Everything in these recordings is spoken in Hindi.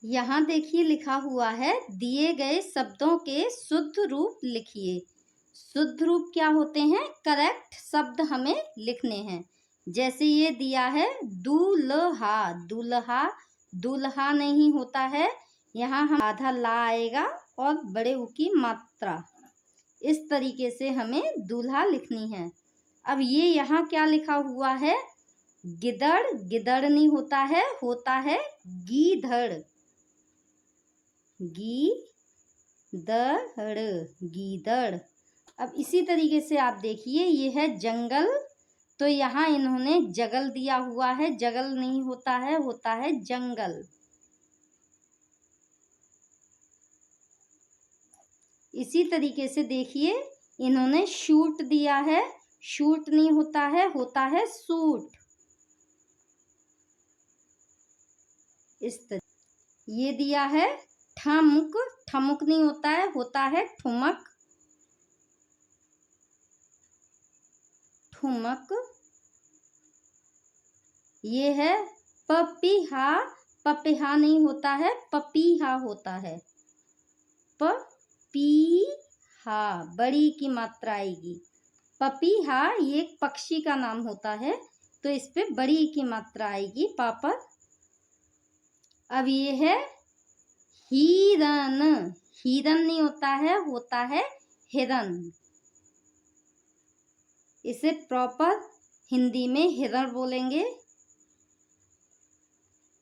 यहाँ देखिए लिखा हुआ है दिए गए शब्दों के शुद्ध रूप लिखिए। शुद्ध रूप क्या होते हैं? करेक्ट शब्द हमें लिखने हैं। जैसे ये दिया है दूल्हा, दूल्हा दूल्हा नहीं होता है, यहाँ हम आधा ला आएगा और बड़े ऊ की मात्रा, इस तरीके से हमें दूल्हा लिखनी है। अब ये यहाँ क्या लिखा हुआ है? गिदड़, गिदड़ नहीं होता है, होता है गीधड़, गीदड़, गीदड़। अब इसी तरीके से आप देखिए ये है जंगल, तो यहाँ इन्होंने जगल दिया हुआ है, जगल नहीं होता है, होता है जंगल। इसी तरीके से देखिए इन्होंने शूट दिया है, शूट नहीं होता है, होता है सूट। इस तरह ये दिया है ठमुक, ठमुक नहीं होता है, होता है ठुमक, ठुमक। ये है पपीहा, पपीहा नहीं होता है, पपीहा होता है, पपीहा, बड़ी की मात्रा आएगी। पपीहा ये एक पक्षी का नाम होता है, तो इस पे बड़ी की मात्रा आएगी पा पर। अब ये है हिरन, हिरन नहीं होता है, होता है हिरन। इसे प्रॉपर हिंदी में हिरन बोलेंगे।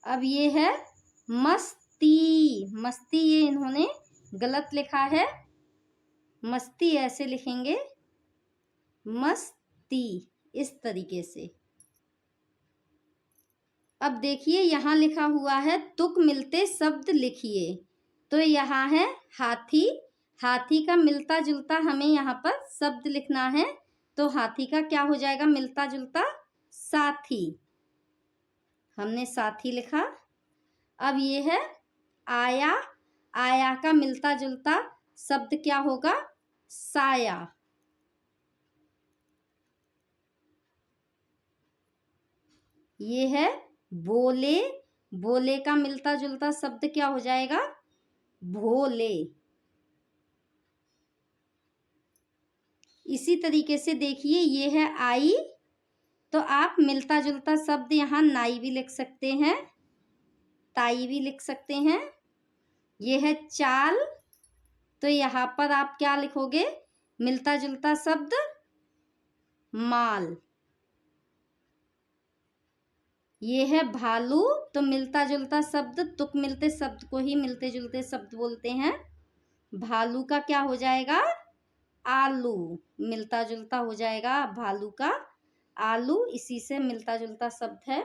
अब ये है मस्ती, मस्ती ये इन्होंने गलत लिखा है, मस्ती ऐसे लिखेंगे, मस्ती, इस तरीके से। अब देखिए यहाँ लिखा हुआ है तुक मिलते शब्द लिखिए, तो यहाँ है हाथी, हाथी का मिलता जुलता हमें यहाँ पर शब्द लिखना है, तो हाथी का क्या हो जाएगा मिलता जुलता? साथी, हमने साथी लिखा। अब ये है आया, आया का मिलता जुलता शब्द क्या होगा? साया। ये है बोले, बोले का मिलता जुलता शब्द क्या हो जाएगा? भोले। इसी तरीके से देखिए ये है आई, तो आप मिलता जुलता शब्द यहाँ नाई भी लिख सकते हैं, ताई भी लिख सकते हैं। ये है चाल, तो यहाँ पर आप क्या लिखोगे? मिलता जुलता शब्द माल। ये है भालू, तो मिलता जुलता शब्द, तुक मिलते शब्द को ही मिलते जुलते शब्द बोलते हैं। भालू का क्या हो जाएगा? आलू, मिलता जुलता हो जाएगा भालू का आलू, इसी से मिलता जुलता शब्द है।